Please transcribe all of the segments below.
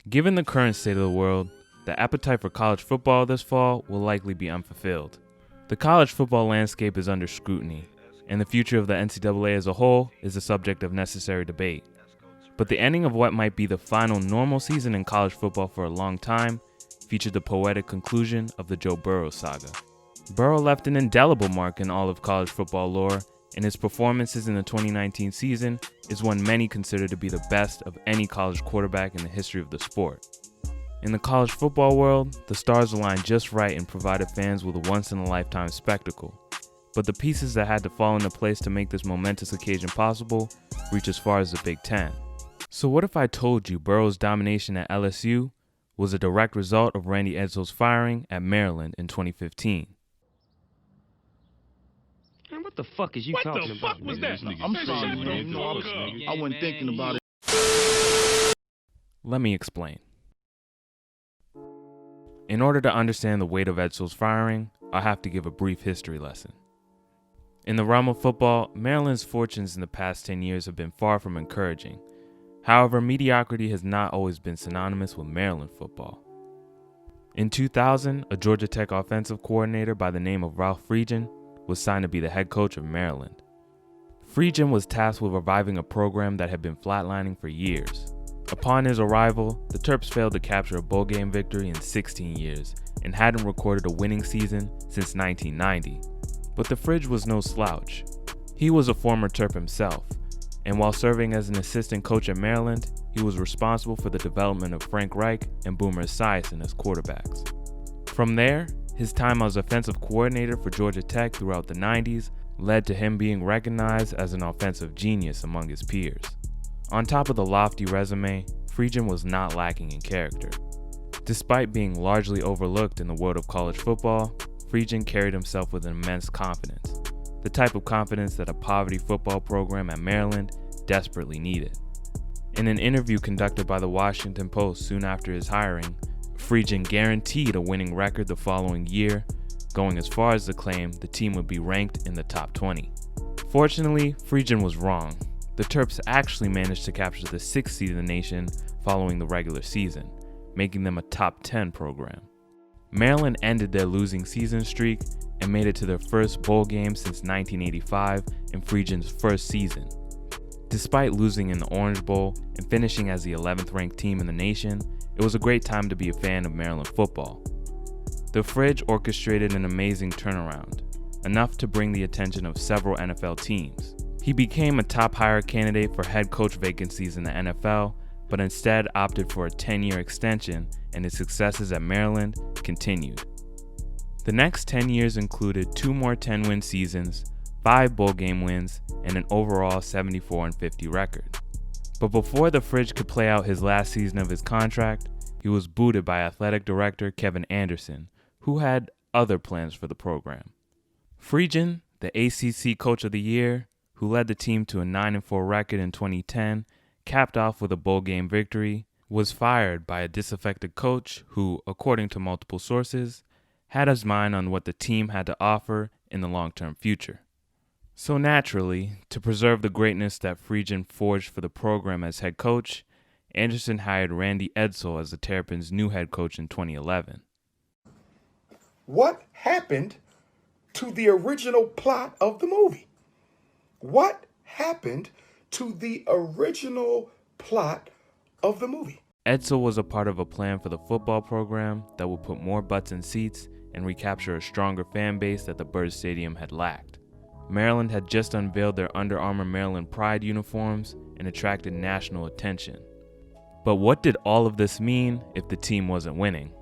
Given the current state of the world, the appetite for college football this fall will likely be unfulfilled. The college football landscape is under scrutiny, and the future of the NCAA as a whole is a subject of necessary debate. But the ending of what might be the final normal season in college football for a long time featured the poetic conclusion of the Joe Burrow saga. Burrow left an indelible mark in all of college football lore, and his performances in the 2019 season is one many consider to be the best of any college quarterback in the history of the sport. In the college football world, the stars aligned just right and provided fans with a once-in-a-lifetime spectacle. But the pieces that had to fall into place to make this momentous occasion possible reach as far as the Big Ten. So what if I told you Burrow's domination at LSU was a direct result of Randy Edsall's firing at Maryland in 2015? Man, what the fuck is you talking about? What the fuck was that? I'm sorry, man. I wasn't thinking about it. Let me explain. In order to understand the weight of Edsall's firing, I'll have to give a brief history lesson. In the realm of football, Maryland's fortunes in the past 10 years have been far from encouraging. However, mediocrity has not always been synonymous with Maryland football. In 2000, a Georgia Tech offensive coordinator by the name of Ralph Friedgen was signed to be the head coach of Maryland. Friedgen was tasked with reviving a program that had been flatlining for years. Upon his arrival, the Terps failed to capture a bowl game victory in 16 years and hadn't recorded a winning season since 1990. But the Fridge was no slouch. He was a former Terp himself, and while serving as an assistant coach at Maryland, he was responsible for the development of Frank Reich and Boomer Esiason as quarterbacks. From there, his time as offensive coordinator for Georgia Tech throughout the 90s led to him being recognized as an offensive genius among his peers. On top of the lofty resume, Friedgen was not lacking in character. Despite being largely overlooked in the world of college football, Friedgen carried himself with immense confidence, the type of confidence that a poverty football program at Maryland desperately needed. In an interview conducted by the Washington Post soon after his hiring, Friedgen guaranteed a winning record the following year, going as far as to claim the team would be ranked in the top 20. Fortunately, Friedgen was wrong. The Terps actually managed to capture the 6th seed in the nation following the regular season, making them a top 10 program. Maryland ended their losing season streak and made it to their first bowl game since 1985 in Friedgen's first season. Despite losing in the Orange Bowl and finishing as the 11th ranked team in the nation, it was a great time to be a fan of Maryland football. The Fridge orchestrated an amazing turnaround, enough to bring the attention of several NFL teams. He became a top hire candidate for head coach vacancies in the NFL, but instead opted for a 10-year extension, and his successes at Maryland continued. The next 10 years included 2 more 10-win seasons, 5 bowl game wins, and an overall 74-50 record. But before the Fridge could play out his last season of his contract, he was booted by athletic director Kevin Anderson, who had other plans for the program. Friedgen, the ACC Coach of the Year, who led the team to a 9-4 record in 2010, capped off with a bowl game victory, was fired by a disaffected coach who, according to multiple sources, had his mind on what the team had to offer in the long-term future. So naturally, to preserve the greatness that Friedgen forged for the program as head coach, Anderson hired Randy Edsall as the Terrapins' new head coach in 2011. What happened to the original plot of the movie? What happened to the original plot of the movie? Edsall was a part of a plan for the football program that would put more butts in seats and recapture a stronger fan base that the Bird Stadium had lacked. Maryland had just unveiled their Under Armour Maryland Pride uniforms and attracted national attention. But what did all of this mean if the team wasn't winning?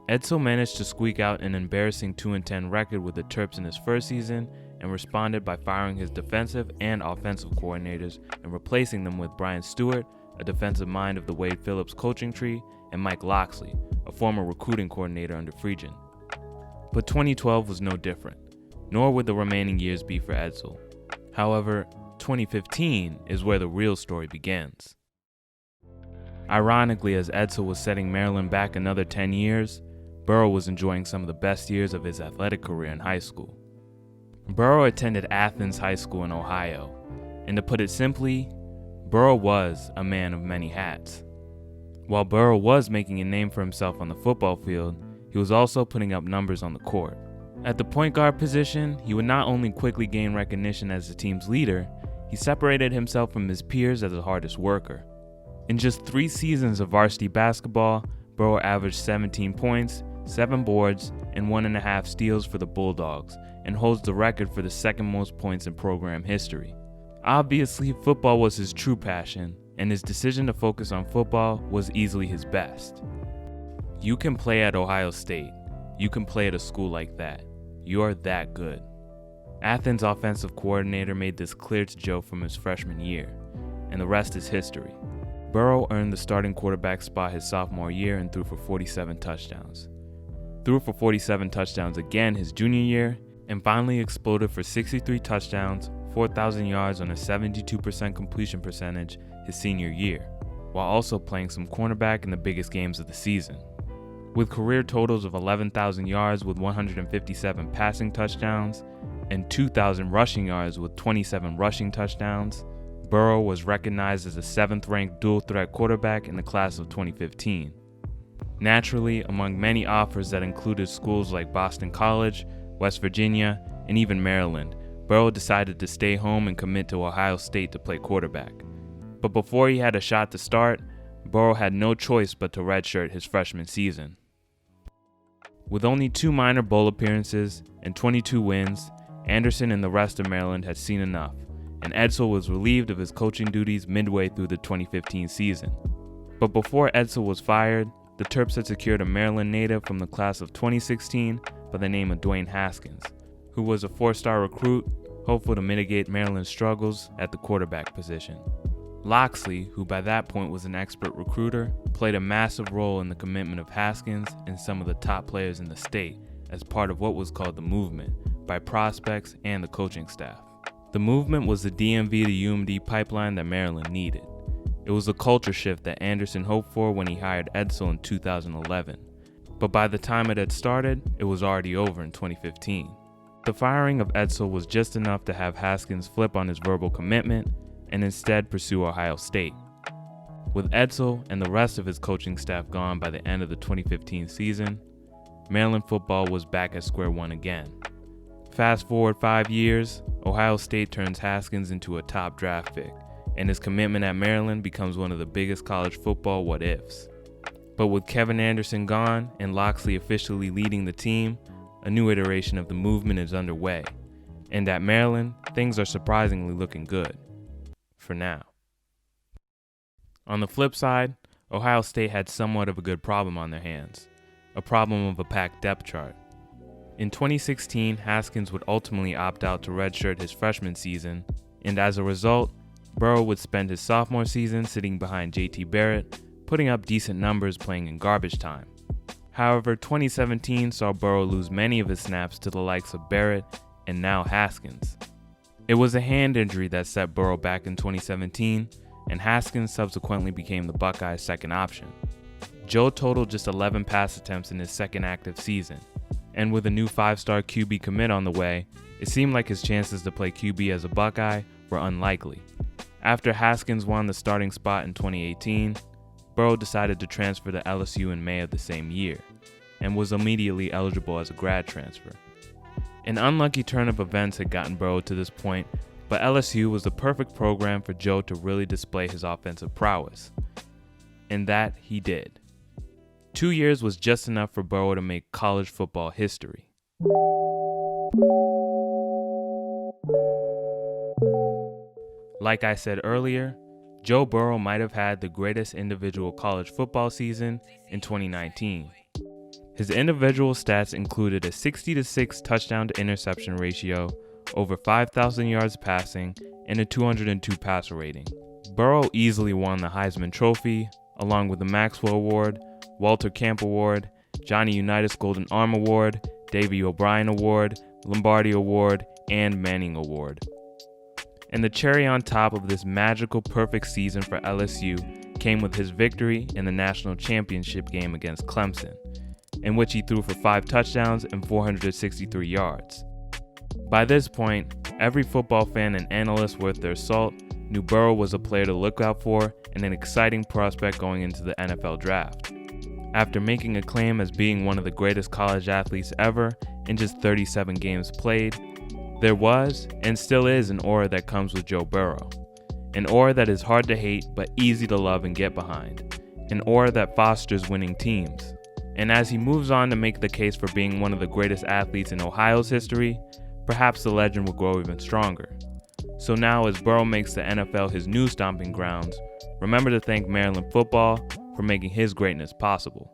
Edsall managed to squeak out an embarrassing 2-10 record with the Terps in his first season and responded by firing his defensive and offensive coordinators and replacing them with Brian Stewart, a defensive mind of the Wade Phillips coaching tree, and Mike Loxley, a former recruiting coordinator under Friedgen. But 2012 was no different, nor would the remaining years be for Edsall. However, 2015 is where the real story begins. Ironically, as Edsall was setting Maryland back another 10 years, Burrow was enjoying some of the best years of his athletic career in high school. Burrow attended Athens High School in Ohio, and to put it simply, Burrow was a man of many hats. While Burrow was making a name for himself on the football field, he was also putting up numbers on the court. At the point guard position, he would not only quickly gain recognition as the team's leader, he separated himself from his peers as the hardest worker. In just 3 seasons of varsity basketball, Burrow averaged 17 points, 7 boards, and 1.5 steals for the Bulldogs, and holds the record for the second most points in program history. Obviously, football was his true passion, and his decision to focus on football was easily his best. You can play at Ohio State. You can play at a school like that. You're that good. Athens' offensive coordinator made this clear to Joe from his freshman year, and the rest is history. Burrow earned the starting quarterback spot his sophomore year and threw for 47 touchdowns. Threw for 47 touchdowns again his junior year, and finally exploded for 63 touchdowns, 4,000 yards on a 72% completion percentage his senior year, while also playing some cornerback in the biggest games of the season. With career totals of 11,000 yards with 157 passing touchdowns and 2,000 rushing yards with 27 rushing touchdowns, Burrow was recognized as the 7th-ranked dual-threat quarterback in the class of 2015. Naturally, among many offers that included schools like Boston College, West Virginia, and even Maryland, Burrow decided to stay home and commit to Ohio State to play quarterback. But before he had a shot to start, Burrow had no choice but to redshirt his freshman season. With only 2 minor bowl appearances and 22 wins, Anderson and the rest of Maryland had seen enough, and Edsall was relieved of his coaching duties midway through the 2015 season. But before Edsall was fired, the Terps had secured a Maryland native from the class of 2016 by the name of Dwayne Haskins, who was a 4-star recruit, hopeful to mitigate Maryland's struggles at the quarterback position. Loxley, who by that point was an expert recruiter, played a massive role in the commitment of Haskins and some of the top players in the state as part of what was called the movement by prospects and the coaching staff. The movement was the DMV to UMD pipeline that Maryland needed. It was a culture shift that Anderson hoped for when he hired Edsall in 2011. But by the time it had started, it was already over in 2015. The firing of Edsall was just enough to have Haskins flip on his verbal commitment and instead pursue Ohio State. With Edsall and the rest of his coaching staff gone by the end of the 2015 season, Maryland football was back at square one again. Fast forward 5 years, Ohio State turns Haskins into a top draft pick, and his commitment at Maryland becomes one of the biggest college football what-ifs. But with Kevin Anderson gone and Loxley officially leading the team, a new iteration of the movement is underway, and at Maryland, things are surprisingly looking good. For now. On the flip side, Ohio State had somewhat of a good problem on their hands, a problem of a packed depth chart. In 2016, Haskins would ultimately opt out to redshirt his freshman season, and as a result, Burrow would spend his sophomore season sitting behind JT Barrett, putting up decent numbers playing in garbage time. However, 2017 saw Burrow lose many of his snaps to the likes of Barrett and now Haskins. It was a hand injury that set Burrow back in 2017, and Haskins subsequently became the Buckeyes' second option. Joe totaled just 11 pass attempts in his second active season, and with a new 5-star QB commit on the way, it seemed like his chances to play QB as a Buckeye were unlikely. After Haskins won the starting spot in 2018, Burrow decided to transfer to LSU in May of the same year, and was immediately eligible as a grad transfer. An unlucky turn of events had gotten Burrow to this point, but LSU was the perfect program for Joe to really display his offensive prowess. And that he did. 2 years was just enough for Burrow to make college football history. Like I said earlier, Joe Burrow might have had the greatest individual college football season in 2019. His individual stats included a 60-6 touchdown to interception ratio, over 5,000 yards passing, and a 202 passer rating. Burrow easily won the Heisman Trophy, along with the Maxwell Award, Walter Camp Award, Johnny Unitas Golden Arm Award, Davey O'Brien Award, Lombardi Award, and Manning Award. And the cherry on top of this magical perfect season for LSU came with his victory in the national championship game against Clemson, in which he threw for 5 touchdowns and 463 yards. By this point, every football fan and analyst worth their salt knew Burrow was a player to look out for and an exciting prospect going into the NFL draft. After making a claim as being one of the greatest college athletes ever in just 37 games played, there was, and still is, an aura that comes with Joe Burrow. An aura that is hard to hate but easy to love and get behind. An aura that fosters winning teams. And as he moves on to make the case for being one of the greatest athletes in Ohio's history, perhaps the legend will grow even stronger. So now, as Burrow makes the NFL his new stomping grounds, remember to thank Maryland football for making his greatness possible.